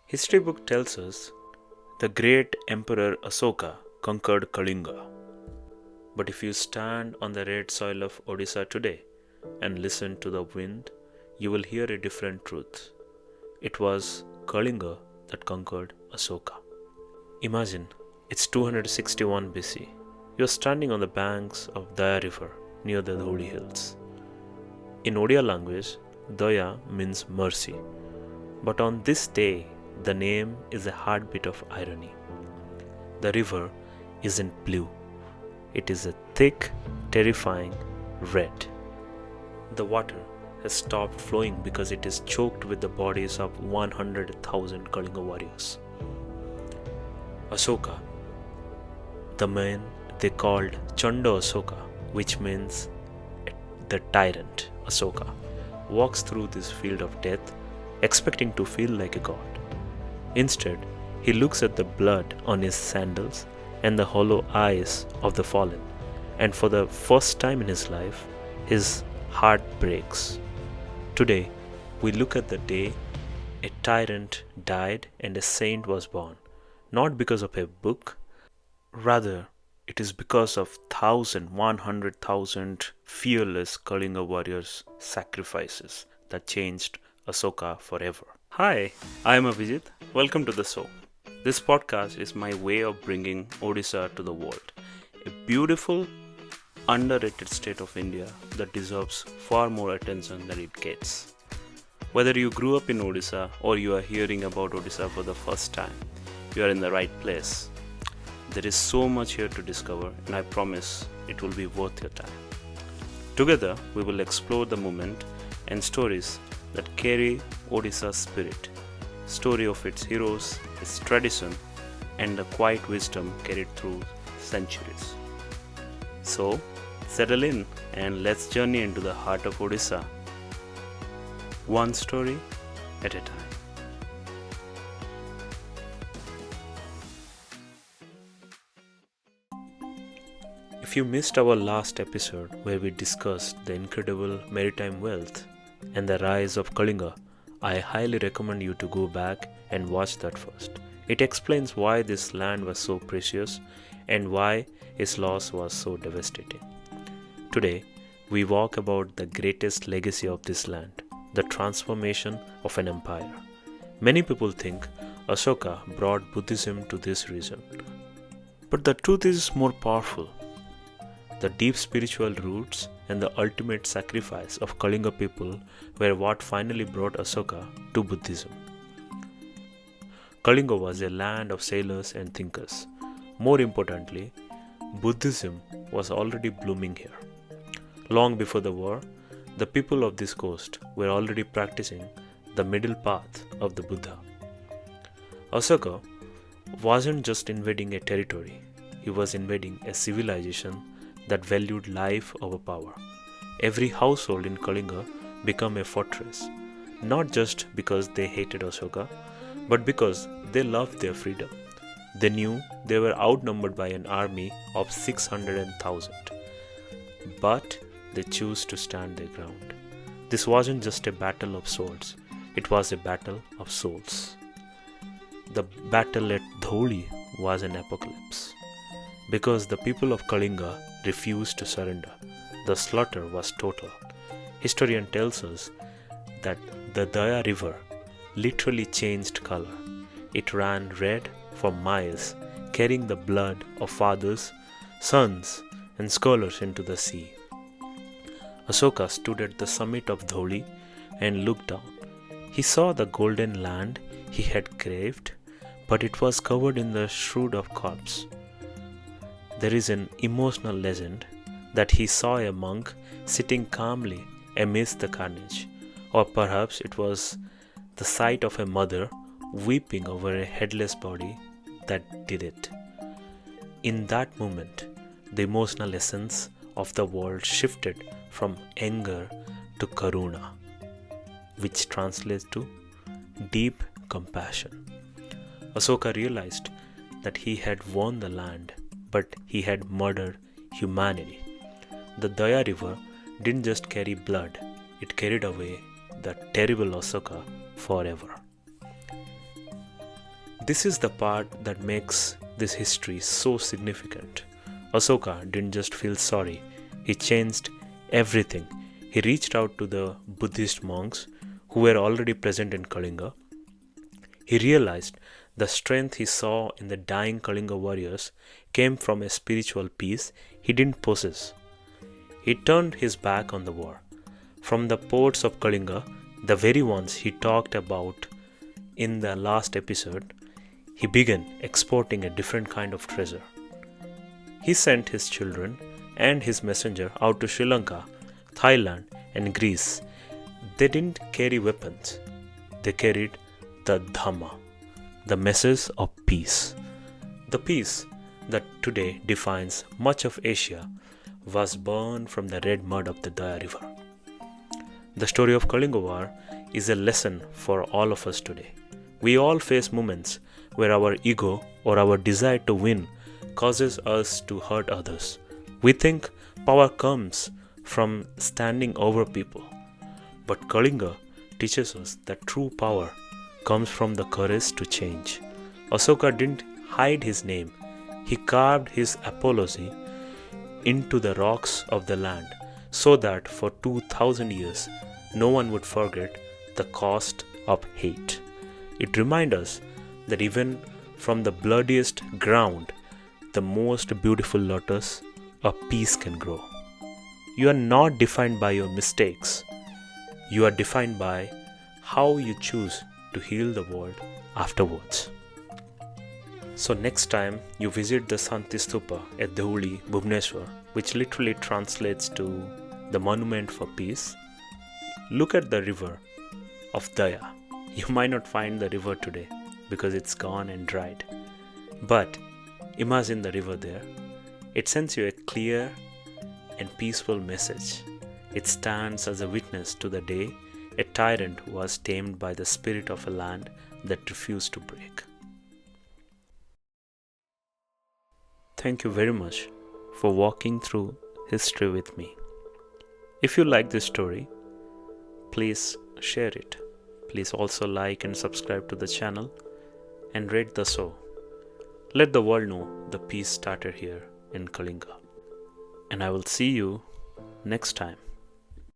History book tells us the great Emperor Ashoka conquered Kalinga. But if you stand on the red soil of Odisha today and listen to the wind, you will hear a different truth. It was Kalinga that conquered Ashoka. Imagine it's 261 BC. You're standing on the banks of Daya River near the Dhauli hills. In Odia language, Daya means mercy. But on this day, the name is a heartbeat of irony. The river isn't blue, it is a thick, terrifying red. The water has stopped flowing because it is choked with the bodies of 100,000 Kalinga warriors. Ashoka, the man they called Chanda Ashoka, which means the tyrant Ashoka, walks through this field of death expecting to feel like a god. Instead, he looks at the blood on his sandals and the hollow eyes of the fallen, and for the first time in his life, his heart breaks. Today, we look at the day a tyrant died and a saint was born, not because of a book, rather, it is because of 100,000 fearless Kalinga warriors' sacrifices that changed Ashoka forever. Hi, I am Abhijit. Welcome to the show. This podcast is my way of bringing Odisha to the world, a beautiful, underrated state of India that deserves far more attention than it gets. Whether you grew up in Odisha or you are hearing about Odisha for the first time, you are in the right place. There is so much here to discover, and I promise it will be worth your time. Together, we will explore the moment and stories that carry Odisha's spirit, story of its heroes, its tradition, and the quiet wisdom carried through centuries. So, settle in and let's journey into the heart of Odisha, one story at a time. If you missed our last episode where we discussed the incredible maritime wealth and the rise of Kalinga, I highly recommend you to go back and watch that first. It explains why this land was so precious and why its loss was so devastating. Today, we walk about the greatest legacy of this land, the transformation of an empire. Many people think Ashoka brought Buddhism to this region. But the truth is more powerful. The deep spiritual roots and the ultimate sacrifice of Kalinga people were what finally brought Ashoka to Buddhism. Kalinga was a land of sailors and thinkers. More importantly, Buddhism was already blooming here. Long before the war, the people of this coast were already practicing the middle path of the Buddha. Ashoka wasn't just invading a territory, he was invading a civilization that valued life over power. Every household in Kalinga became a fortress, not just because they hated Ashoka, but because they loved their freedom. They knew they were outnumbered by an army of 600,000, but they chose to stand their ground. This wasn't just a battle of swords, it was a battle of souls. The battle at Dhauli was an apocalypse. Because the people of Kalinga refused to surrender, the slaughter was total. Historian tells us that the Daya River literally changed color. It ran red for miles, carrying the blood of fathers, sons, and scholars into the sea. Ashoka stood at the summit of Dhauli and looked down. He saw the golden land he had craved, but it was covered in the shroud of corpse. There is an emotional legend that he saw a monk sitting calmly amidst the carnage, or perhaps it was the sight of a mother weeping over a headless body that did it. In that moment, the emotional essence of the world shifted from anger to karuna, which translates to deep compassion. Ashoka realized that he had won the land, but he had murdered humanity. The Daya River didn't just carry blood, it carried away the terrible Ashoka forever. This is the part that makes this history so significant. Ashoka didn't just feel sorry, he changed everything. He reached out to the Buddhist monks who were already present in Kalinga. He realized the strength he saw in the dying Kalinga warriors came from a spiritual peace he didn't possess. He turned his back on the war. From the ports of Kalinga, the very ones he talked about in the last episode, he began exporting a different kind of treasure. He sent his children and his messenger out to Sri Lanka, Thailand, and Greece. They didn't carry weapons, they carried the Dhamma, the message of peace. The peace that today defines much of Asia was born from the red mud of the Daya River. The story of Kalinga War is a lesson for all of us today. We all face moments where our ego or our desire to win causes us to hurt others. We think power comes from standing over people. But Kalinga teaches us that true power comes from the courage to change. Ashoka didn't hide his name. He carved his apology into the rocks of the land so that for 2000 years no one would forget the cost of hate. It reminds us that even from the bloodiest ground, the most beautiful lotus of peace can grow. You are not defined by your mistakes. You are defined by how you choose to heal the world afterwards. So next time you visit the Santi Stupa at Dhauli, Bhubaneswar, which literally translates to the monument for peace, look at the river of Daya. You might not find the river today because it's gone and dried. But imagine the river there. It sends you a clear and peaceful message. It stands as a witness to the day a tyrant was tamed by the spirit of a land that refused to break. Thank you very much for walking through history with me. If you like this story, please share it. Please also like and subscribe to the channel and rate the show. Let the world know the peace started here in Kalinga. And I will see you next time.